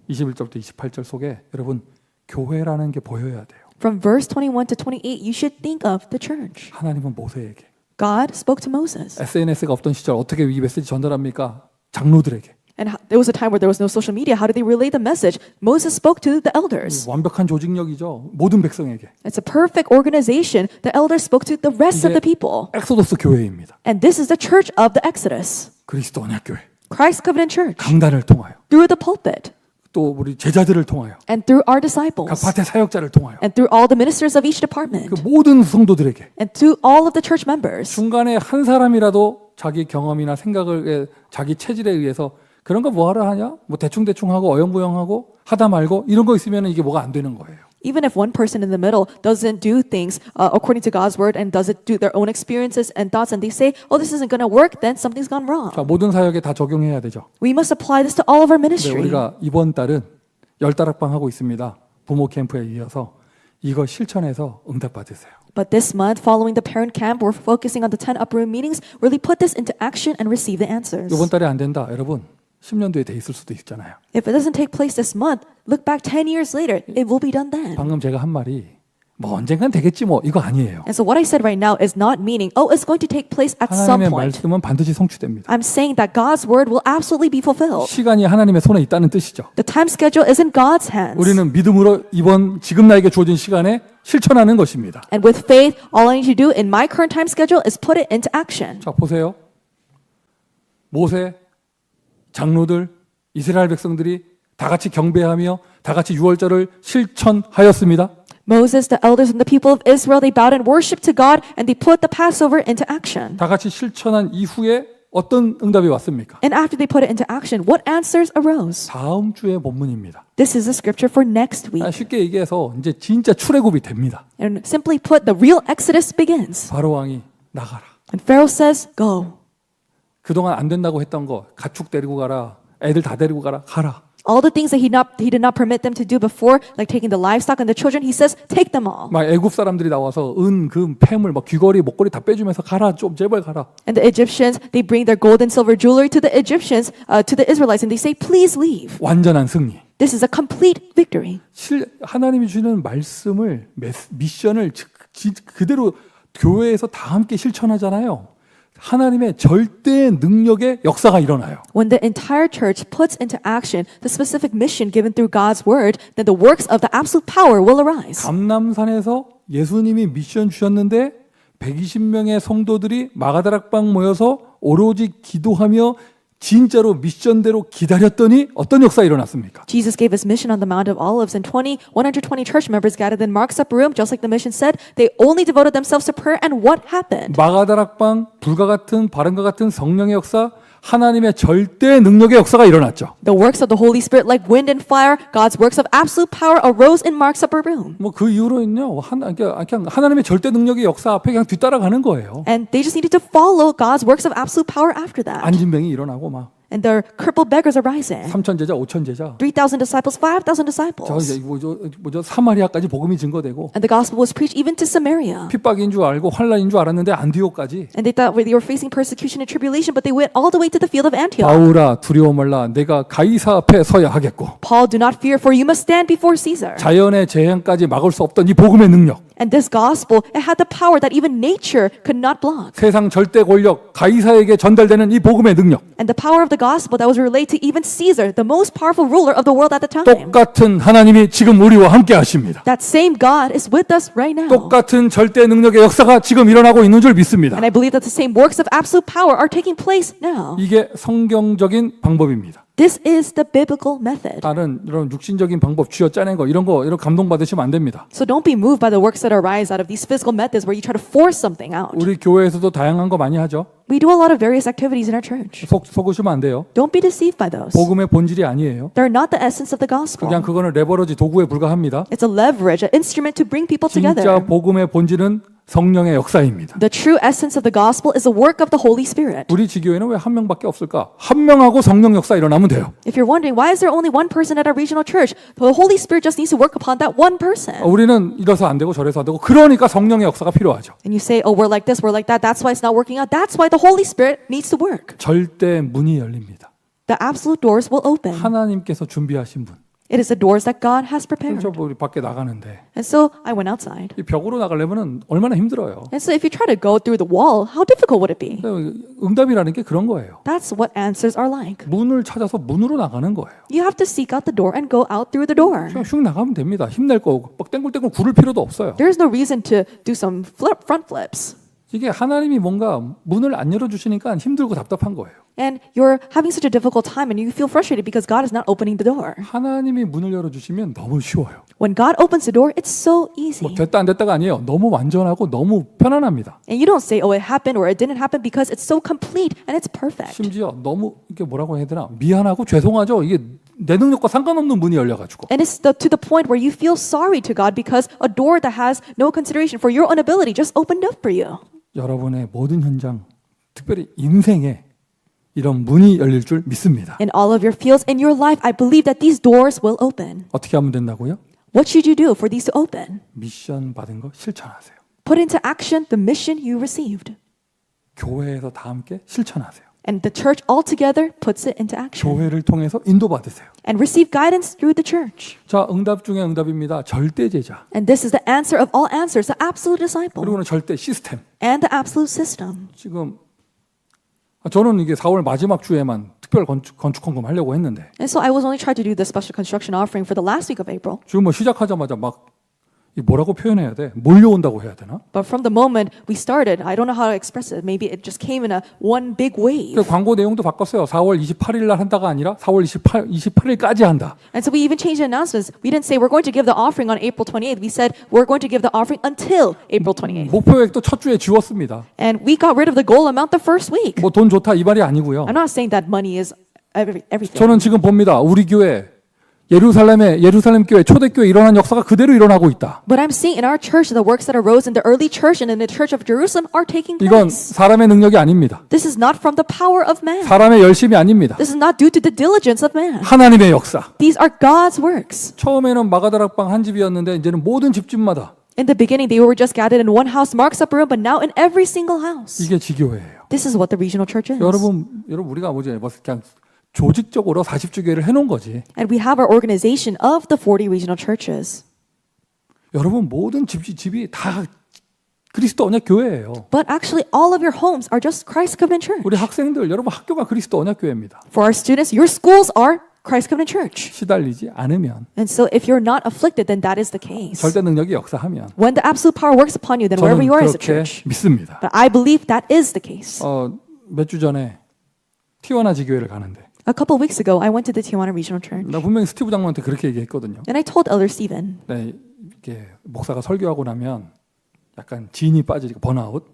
21절부터 28절 속에 여러분 교회라는 게 보여야 돼요. From verse 21 to 28, you should think of the church. 하나님은 모세에게. God spoke to Moses. SNS가 없던 시절 어떻게 이 메시지 전달합니까? 장로들에게. And there was a time where there was no social media. How did they relay the message? Moses spoke to the elders. 완벽한 조직력이죠. 모든 백성에게. It's a perfect organization. The elders spoke to the rest of the people. 엑소더스 교회입니다. And this is the church of the Exodus. 그리스도 언약교회. Christ Covenant Church. 강단을 통하여. Through the pulpit. 또 우리 제자들을 통하여. And through our 각 disciples. 파트의 사역자를 통하여. And through all the ministers of each department. 그 모든 성도들에게. And to all of the church members. 중간에 한 사람이라도 자기 경험이나 생각을 자기 체질에 의해서 그런 거 뭐하러 하냐? 뭐 대충대충 하고 어영부영하고 하다 말고 이런 거 있으면 이게 뭐가 안 되는 거예요. Even if one person in the middle doesn't do things according to God's word and doesn't do their own experiences and thoughts and they say, oh, this isn't going to work, then something's gone wrong. 자, 모든 사역에 다 적용해야 되죠. We must apply this to all of our 네, ministry. 우리가 이번 달은 10다락방 하고 있습니다. 부모 캠프에 이어서 이거 실천해서 응답 받으세요. But this month, following the parent camp, we're focusing on the 10 upper room meetings. Really put this into action and receive the answers. 이번 달에 안 된다. 여러분 10년 뒤에 돼 있을 수도 있잖아요. If it doesn't take place this month, look back 10 years later, it will be done then. 방금 제가 한 말이 뭐 언젠간 되겠지 뭐 이거 아니에요. And so what I said right now is not meaning, oh, it's going to take place at some 하나님의 point. 말씀은 반드시 성취됩니다. I'm saying that God's word will absolutely be fulfilled. 시간이 하나님의 손에 있다는 뜻이죠. The time schedule is in God's hands. 우리는 믿음으로 지금 나에게 주어진 시간에 실천하는 것입니다. And with faith, all I need to do in my current time schedule is put it into action. 자, 보세요. 모세, 장로들, 이스라엘 백성들이 다 같이 경배하며 다 같이 유월절을 실천하였습니다. Moses, the elders, and the people of Israel, they bowed and worshiped to God, and they put the Passover into action. 다 같이 실천한 이후에 어떤 응답이 왔습니까? And after they put it into action, what answers arose? 다음 주의 본문입니다. This is a scripture for next week. 쉽게 얘기해서 이제 진짜 출애굽이 됩니다. And simply put, the real Exodus begins. 바로 왕이 나가라. And Pharaoh says, go. 그동안 안 된다고 했던 거 가축 데리고 가라. 애들 다 데리고 가라. All the things that he did not permit them to do before, like taking the livestock and the children, he says, take them all. 막 애굽 사람들이 나와서 은, 금, 폐물, 막 귀걸이, 목걸이 다 빼주면서 가라. 좀 제발 가라. And the Egyptians, they bring their gold and silver jewelry to the Egyptians, to the Israelites, and they say, please leave. 완전한 승리. This is a complete victory. 하나님이 주는 말씀을 미션을 그대로 교회에서 다 함께 실천하잖아요. 하나님의 절대 능력의 역사가 일어나요. When the entire church puts into action the specific mission given through God's word, then the works of the absolute power will arise. 감람산에서 예수님이 미션 주셨는데 120명의 성도들이 마가다락방 모여서 오로지 기도하며 진짜로 미션대로 기다렸더니 어떤 역사가 일어났습니까? Jesus gave his mission on the Mount of Olives, and 120 church members gathered in Mark's upper room, just like the mission said. They only devoted themselves to prayer, and what happened? 마가다락방 불과 같은 바람과 같은 성령의 역사, 하나님의 절대 능력의 역사가 일어났죠. The works of the Holy Spirit, like wind and fire, God's works of absolute power arose in Mark's upper room. 뭐 그 이후로는요, 그냥 하나님의 절대 능력의 역사 앞에 그냥 뒤따라가는 거예요. And they just needed to follow God's works of absolute power after that. 안진병이 일어나고 막 And their crippled beggars are rising. 3천 제자, 5천 제자. 3,000 disciples, 5,000 disciples. 이제 뭐죠 사마리아까지 복음이 증거되고 And the gospel was preached even to Samaria. 핍박인 줄 알고 환란인 줄 알았는데 안디옥까지. And they thought they were facing persecution and tribulation, but they went all the way to the field of Antioch. 바울아 두려워 말라 내가 가이사 앞에 서야 하겠고. Paul, do not fear, for you must stand before Caesar. 자연의 재앙까지 막을 수 없던 이 복음의 능력. And this gospel, it had the power that even nature could not block. 세상 절대 권력 가이사에게 전달되는 이 복음의 능력. And the power of the gospel that was relayed to even Caesar, the most powerful ruler of the world at the time. 똑같은 하나님이 지금 우리와 함께 하십니다. That same God is with us right now. 똑같은 절대 능력의 역사가 지금 일어나고 있는 줄 믿습니다. And I believe that the same works of absolute power are taking place now. 이게 성경적인 방법입니다. This is the biblical method. 다른 이런 육신적인 방법 쥐어짜낸 거 이런 감동 받으시면 안 됩니다. So don't be moved by the works that arise out of these physical methods where you try to force something out. 우리 교회에서도 다양한 거 많이 하죠. We do a lot of various activities in our church. 속으시면 안 돼요. Don't be deceived by those. 복음의 본질이 아니에요. They're not the essence of the gospel. 그냥 그거는 레버러지 도구에 불과합니다. It's a leverage, an instrument to bring people 진짜 together. 복음의 본질은 성령의 역사입니다. The true essence of the gospel is the work of the Holy Spirit. 우리 지교회는 왜 한 명밖에 없을까? 한 명하고 성령 역사 일어나면 돼요. If you're wondering, why is there only one person at our regional church? The Holy Spirit just needs to work upon that one person. 우리는 이래서 안 되고 저래서 안 되고 그러니까 성령의 역사가 필요하죠. And you say, oh, we're like this, we're like that. That's why it's not working out. That's why the Holy Spirit needs to work. 절대 문이 열립니다. The absolute doors will open. 하나님께서 준비하신 분. It is the doors that God has prepared. 저 우리 밖에 나가는데 And so I went outside. 이 벽으로 나가려면은 얼마나 힘들어요. And so if you try to go through the wall, how difficult would it be? 응답이라는 게 그런 거예요. That's what answers are like. 문을 찾아서 문으로 나가는 거예요. You have to seek out the door and go out through the door. 그냥 슉 나가면 됩니다. 힘낼 거고 막 땡글땡글 구를 필요도 없어요. There is no reason to do some front flips. 이게 하나님이 뭔가 문을 안 열어주시니까 힘들고 답답한 거예요. And you're having such a difficult time and you feel frustrated because God is not opening the door. 하나님이 문을 열어주시면 너무 쉬워요. When God opens the door, it's so easy. 뭐 됐다 안 됐다가 아니에요. 너무 완전하고 너무 편안합니다. And you don't say, oh, it happened or it didn't happen because it's so complete and it's perfect. 심지어 너무 이게 뭐라고 해야 되나 미안하고 죄송하죠. 이게 내 능력과 상관없는 문이 열려가지고. And it's to the point where you feel sorry to God because a door that has no consideration for your own ability just opened up for you. 여러분의 모든 현장, 특별히 인생에 이런 문이 열릴 줄 믿습니다. In all of your fields in your life, I believe that these doors will open. 어떻게 하면 된다고요? What should you do for these to open? 미션 받은 거 실천하세요. Put into action the mission you received. 교회에서 다 함께 실천하세요. And the church altogether puts it into action. 교회를 통해서 인도받으세요. And receive guidance through the church. 자, 응답 중에 응답입니다. 절대 제자. And this is the answer of all answers, the absolute disciple. 그리고는 절대 시스템. And the absolute system. 지금 저는 이게 4월 마지막 주에만 특별 건축 헌금 하려고 했는데 And so I was only trying to do the special construction offering for the last week of April. 지금 뭐 시작하자마자 막 이 뭐라고 표현해야 돼? 몰려온다고 해야 되나? But from the moment we started, I don't know how to express it. Maybe it just came in a one big wave. 그 광고 내용도 바꿨어요. 4월 28일 날 한다가 아니라 4월 28일까지 한다. And so we even changed the announcements. We didn't say we're going to give the offering on April 28th. We said we're going to give the offering until April 28th. 목표액도 첫 주에 지웠습니다. And we got rid of the goal amount the first week. 뭐 돈 좋다 이 말이 아니고요. I'm not saying that money is everything. 저는 지금 봅니다. 우리 교회 예루살렘 교회 초대교회 일어난 역사가 그대로 일어나고 있다. But I'm seeing in our church the works that arose in the early church and in the church of Jerusalem are taking 이건 place. 사람의 능력이 아닙니다. This is not from the power of man. 사람의 열심이 아닙니다. This is not due to the diligence of man. 하나님의 역사. These are God's works. 처음에는 마가다락방 한 집이었는데 이제는 모든 집집마다 In the beginning, they were just gathered in one house, Mark's upper room, but now in every single house. 이게 지교회예요. This is what the regional church is. 여러분 우리가 뭐지 그냥 조직적으로 40주 교회를 해놓은 거지. And we have our organization of the 40 regional churches. 여러분 모든 집이 다 그리스도 언약 교회예요. But actually, all of your homes are just Christ Covenant Church. 우리 학생들 여러분 학교가 그리스도 언약 교회입니다. For our students, your schools are Christ Covenant Church. 시달리지 않으면 And so if you're not afflicted, then that is the case. 절대 능력이 역사하면 When the absolute power works upon you, then wherever 저는 you are is a 그렇게 church. 믿습니다. But I believe that is the case. 몇 주 전에 티와나 지교회를 가는데 A couple of weeks ago, I went to the Tijuana Regional Church. 나 분명히 스티브 장로한테 그렇게 얘기했거든요. And I told Elder Stephen, 네, 이렇게 목사가 설교하고 나면 약간 진이 빠지니까 번아웃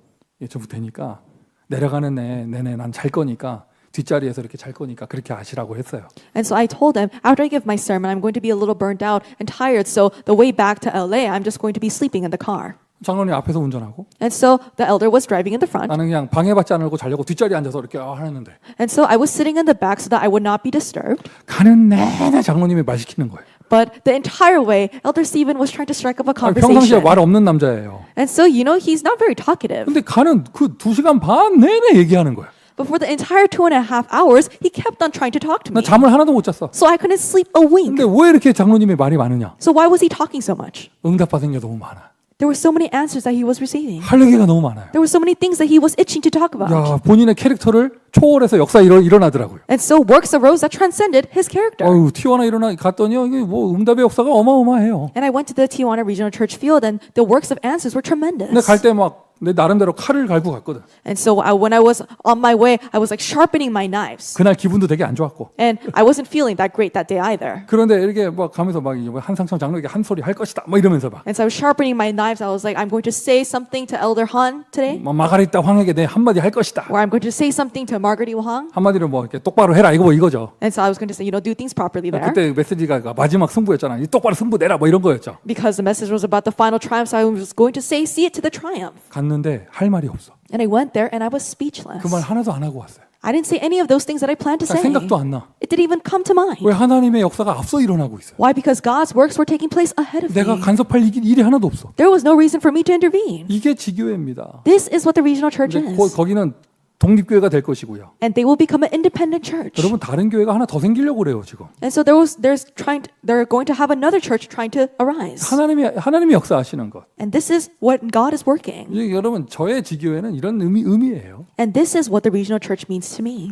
좀 되니까 내려가는 내내 난 잘 거니까 뒷자리에서 이렇게 잘 거니까 그렇게 아시라고 했어요. and so I told them, after I give my sermon, I'm going to be a little burnt out and tired. So the way back to LA, I'm just going to be sleeping in the car. 장로님 앞에서 운전하고 And so the elder was driving in the front. 나는 그냥 방해받지 않으려고 자려고 뒷자리에 앉아서 이렇게 하는데 And so I was sitting in the back so that I would not be disturbed. 가는 내내 장로님이 말 시키는 거예요. But the entire way, Elder Stephen was trying to strike up a 평상시에 conversation. 말 없는 남자예요. And so, he's not very talkative. 근데 가는 그 2시간 반 내내 얘기하는 거예요. But for the entire 2.5 hours, he kept on trying to talk to 나 me. 잠을 하나도 못 잤어. So I couldn't sleep a wink. 근데 왜 이렇게 장로님의 말이 많으냐? So why was he talking so much? 응답받은 게 너무 많아. There were so many answers that he was receiving. 할 얘기가 너무 많아요. There were so many things that he was itching to talk about. 야, 본인의 캐릭터를 초월해서 역사 일어나더라고요. And so works arose that transcended his character. 어우, 티와나 갔더니요. 이게 뭐 응답의 역사가 어마어마해요. And I went to the Tijuana Regional Church field and the works of answers were 근데 tremendous. 갈 때 막 내 나름대로 칼을 갈고 갔거든. And so when I was on my way, I was like sharpening my knives. 그날 기분도 되게 안 좋았고. And I wasn't feeling that great that day either. 그런데 이렇게 막 가면서 막 한상천 장로에게 한 소리 할 것이다. 뭐 이러면서 막 And so I was sharpening my knives. I was like, I'm going to say something to Elder Han today. 마가리타 황에게 내 한마디 할 것이다. Or I'm going to say something to Margaret Wang. 한마디로 뭐 이렇게 똑바로 해라 이거 뭐 이거죠. And so I was going to say, do things properly there. 그때 메시지가 마지막 승부였잖아. 이 똑바로 승부 내라 뭐 이런 거였죠. Because the message was about the final triumph, so I was going to say, see it to the triumph. 갔는데 할 말이 없어. And I went there and I was speechless. 그 말 하나도 안 하고 왔어요. I didn't say any of those things that I planned to say. 생각도 안 나. It didn't even come to mind. 왜 하나님의 역사가 앞서 일어나고 있어요? Why? Because God's works were taking place ahead of 내가 me. 간섭할 일이 하나도 없어. There was no reason for me to intervene. 이게 지교회입니다. This is what the regional church 근데 is. 거기는 독립교회가 될 것이고요. And they will become an independent church. 여러분 다른 교회가 하나 더 생기려고 그래요 지금. And so they're going to have another church trying to arise. 하나님이 역사하시는 것. And this is what God is working. 이제 여러분 저의 지교회는 이런 의미예요. And this is what the regional church means to me.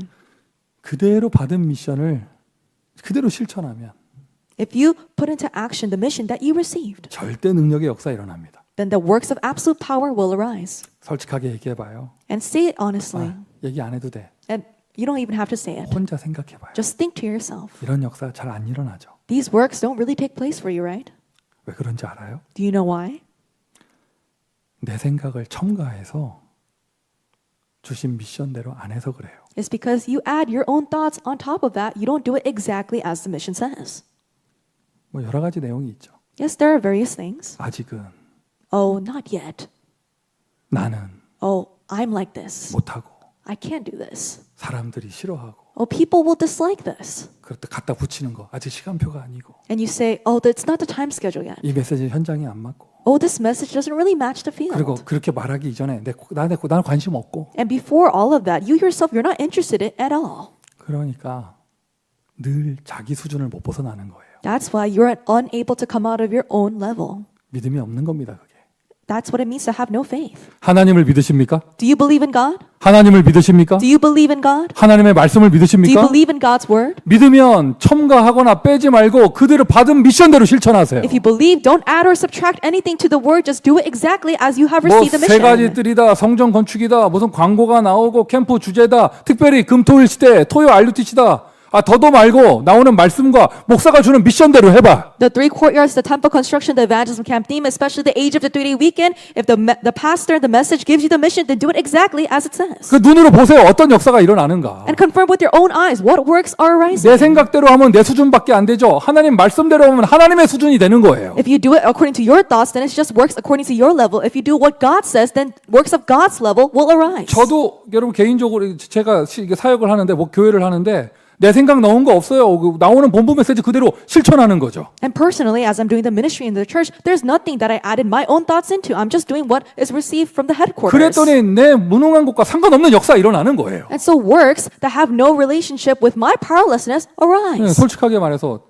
그대로 받은 미션을 그대로 실천하면 If you put into action the mission that you received, 절대 능력의 역사 일어납니다. then the works of absolute power will arise. 솔직하게 얘기해봐요. And say it honestly. 얘기 안 해도 돼. And you don't even have to say it. 혼자 생각해봐요. Just think to yourself. 이런 역사 잘 안 일어나죠. These works don't really take place for you, right? 왜 그런지 알아요? Do you know why? 내 생각을 첨가해서 주신 미션대로 안 해서 그래요. It's because you add your own thoughts on top of that. You don't do it exactly as the mission says. 뭐 여러 가지 내용이 있죠. Yes, there are various things. 아직은 Oh, not yet. 나는 Oh, I'm like this. 못하고 I can't do this. 사람들이 싫어하고 Oh, people will dislike this. 그렇다 갖다 붙이는 거 아직 시간표가 아니고 And you say, oh, it's not the time schedule yet. 이 메시지 현장에 안 맞고 Oh, this message doesn't really match the 그리고 field. 그렇게 말하기 이전에 나는 관심 없고 And before all of that, you yourself, you're not interested in at all. 그러니까 늘 자기 수준을 못 벗어나는 거예요. That's why you're unable to come out of your own level. 믿음이 없는 겁니다. 그게. That's what it means to have no faith. 하나님을 믿으십니까? Do you believe in God? 하나님을 믿으십니까? Do you believe in God? 하나님의 말씀을 Do you 믿으십니까? believe in God's word? 믿으면 첨가하거나 빼지 말고 그대로 받은 미션대로 실천하세요. If you believe, don't add or subtract anything to the word. Just do it exactly as you have 뭐 received the 세 가지 mission. 뜰이다, 성전 건축이다, 무슨 광고가 나오고 캠프 주제다, 특별히 금토일 시대, 토요 RUTC다. 더도 말고 나오는 말씀과 목사가 주는 미션대로 해봐. The 3 courtyards, the temple construction, the evangelism camp theme, especially the age of the 3-day weekend. If the pastor, the message gives you the mission, then do it exactly as it says. 그 눈으로 보세요. 어떤 역사가 일어나는가. And confirm with your own eyes what works are arising. 내 생각대로 하면 내 수준밖에 안 되죠. 하나님 말씀대로 하면 하나님의 수준이 되는 거예요. If you do it according to your thoughts, then it just works according to your level. If you do what God says, then works of God's level will arise. 저도 여러분 개인적으로 제가 이게 사역을 하는데 뭐 교회를 하는데 내 생각 넣은 거 없어요. 나오는 본부 메시지 그대로 실천하는 거죠. And personally, as I'm doing the ministry in the church, there's nothing that I added my own thoughts into. I'm just doing what is received from the headquarters. 그랬더니 내 무능한 것과 상관없는 역사 일어나는 거예요. And so works that have no relationship with my powerlessness arise. 솔직하게 말해서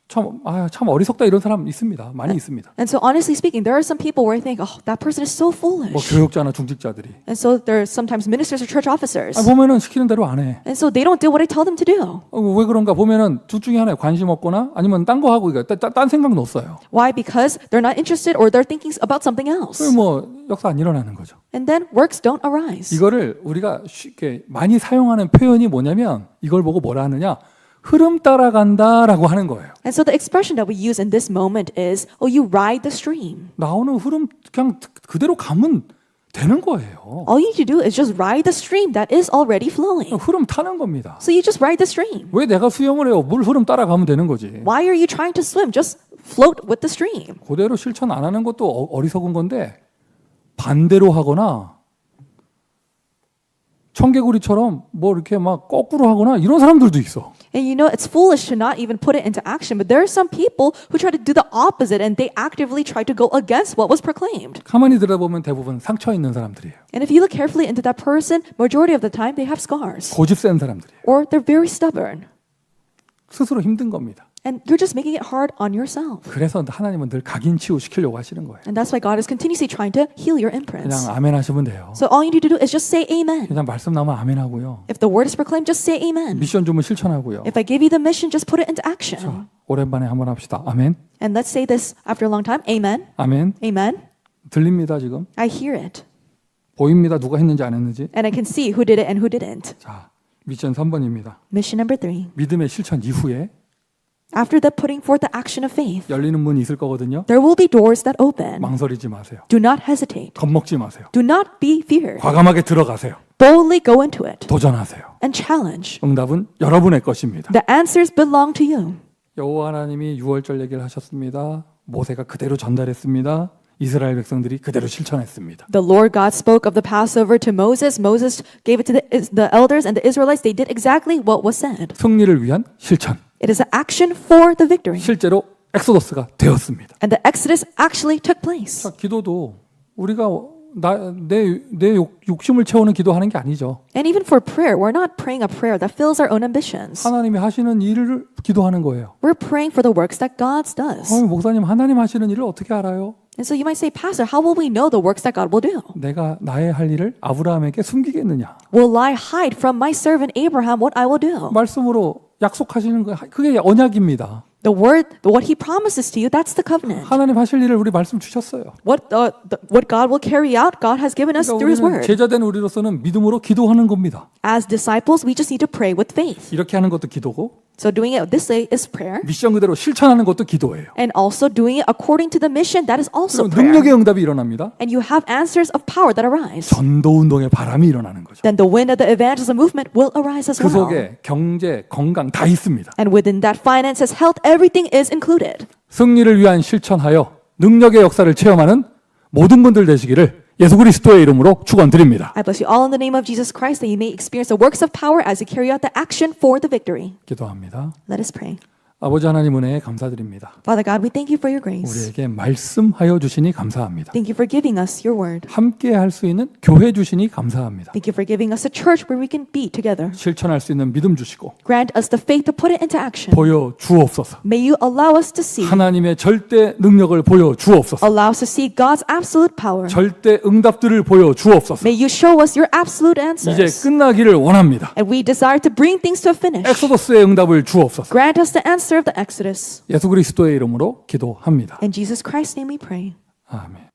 참 어리석다 이런 사람 있습니다. 많이 있습니다. And so honestly speaking, there are some people where I think, oh, that person is so 뭐 foolish. 교육자나 중직자들이 And so there are sometimes ministers or church officers. 보면은 시키는 대로 안 해. And so they don't do what I tell them to do. 왜 그런가 보면은 둘 중에 하나에 관심 없거나 아니면 딴 거 하고 딴 생각 넣었어요. Why? Because they're not interested or they're thinking about something else. 뭐 역사 안 일어나는 거죠. And then works don't arise. 이거를 우리가 쉽게 많이 사용하는 표현이 뭐냐면 이걸 보고 뭐라 하느냐? 흐름 따라간다라고 하는 거예요. And so the expression that we use in this moment is, oh, you ride the stream. 나오는 흐름 그냥 그대로 가면 되는 거예요. All you need to do is just ride the stream that is already flowing. 흐름 타는 겁니다. So you just ride the stream. 왜 내가 수영을 해요? 물 흐름 따라가면 되는 거지. Why are you trying to swim? Just float with the stream. 그대로 실천 안 하는 것도 어리석은 건데 반대로 하거나 청개구리처럼 뭐 이렇게 막 거꾸로 하거나 이런 사람들도 있어. And you know, it's foolish to not even put it into action. But there are some people who try to do the opposite and they actively try to go against what was proclaimed. 가만히 들어보면 대부분 상처 있는 사람들이에요. And if you look carefully into that person, majority of the time they have scars. 고집 센 사람들이에요. Or they're very stubborn. 스스로 힘든 겁니다. And you're just making it hard on yourself. 그래서 하나님은 늘 각인 치유시키려고 하시는 거예요. And that's why God is continuously trying to heal your imprints. 그냥 아멘 하시면 돼요. So all you need to do is just say amen. 그냥 말씀 나오면 아멘 하고요. If the word is proclaimed, just say amen. 미션 주면 실천하고요. If I give you the mission, just put it into action. 오랜만에 한번 합시다. 아멘. And let's say this after a long time. Amen. 아멘. Amen. 들립니다 지금? I hear it. 보입니다. 누가 했는지 안 했는지. And I can see who did it and who didn't. 자, 미션 3번입니다. Mission number 3. 믿음의 실천 이후에 After the putting forth the action of faith, 열리는 문이 있을 거거든요. there will be doors that open. 망설이지 마세요. Do not hesitate. 겁먹지 마세요. Do not be feared. 과감하게 들어가세요. Boldly go into it 도전하세요. and challenge. 응답은 여러분의 것입니다. The answers belong to you. 여호와 하나님이 유월절 얘기를 하셨습니다. 모세가 그대로 전달했습니다. 이스라엘 백성들이 그대로 실천했습니다. The Lord God spoke of the Passover to Moses. Moses gave it to the elders and the Israelites. They did exactly what was said. 승리를 위한 실천. It is an action for the victory. 실제로 엑소더스가 되었습니다. And the Exodus actually took place. 자, 기도도 우리가 내 욕심을 채우는 기도하는 게 아니죠. And even for prayer, we're not praying a prayer that fills our own ambitions. 하나님이 하시는 일을 기도하는 거예요. We're praying for the works that God does. 목사님 하나님 하시는 일을 어떻게 알아요? And so you might say, Pastor, how will we know the works that God will do? 내가 나의 할 일을 아브라함에게 숨기겠느냐? Will I hide from my servant Abraham what I will do? 말씀으로 약속하시는 거 그게 언약입니다. The word, what he promises to you, that's the covenant. 하나님 하실 일을 우리 말씀 주셨어요. What God will carry out, God has given us 그러니까 through his 우리는 word. 제자된 우리로서는 믿음으로 기도하는 겁니다. As disciples, we just need to pray with faith. 이렇게 하는 것도 기도고 So doing it this way is prayer. 미션 그대로 실천하는 것도 기도예요. And also doing it according to the mission, that is also 그럼 prayer. 능력의 응답이 일어납니다. And you have answers of power that arise. 전도 운동의 바람이 일어나는 거죠. Then the wind of the evangelism movement will arise as 그 well. 속에 경제, 건강 다 있습니다. And within that finances, health, everything is included. 승리를 위한 실천하여 능력의 역사를 체험하는 모든 분들 되시기를 예수 그리스도의 이름으로 축원드립니다. I bless you all in the name of Jesus Christ that you may experience the works of power as you carry out the action for the victory. 기도합니다. Let us pray. 아버지 하나님 은혜에 감사드립니다. Father God, we thank you for your grace. 우리에게 말씀하여 주시니 감사합니다. Thank you for giving us your word. 함께 할 수 있는 교회 주시니 감사합니다. Thank you for giving us a church where we can be together. 실천할 수 있는 믿음 주시고 Grant us the faith to put it into action. 보여 주옵소서. May you allow us to see. 하나님의 절대 능력을 보여 주옵소서. Allow us to see God's absolute power. 절대 응답들을 보여 주옵소서. May you show us your absolute 이제 answers. 끝나기를 원합니다. And we desire to bring things to a finish. 엑소더스의 응답을 주옵소서. Grant us the answer of the Exodus. 예수 그리스도의 이름으로 기도합니다. In Jesus Christ's name we pray. 아멘.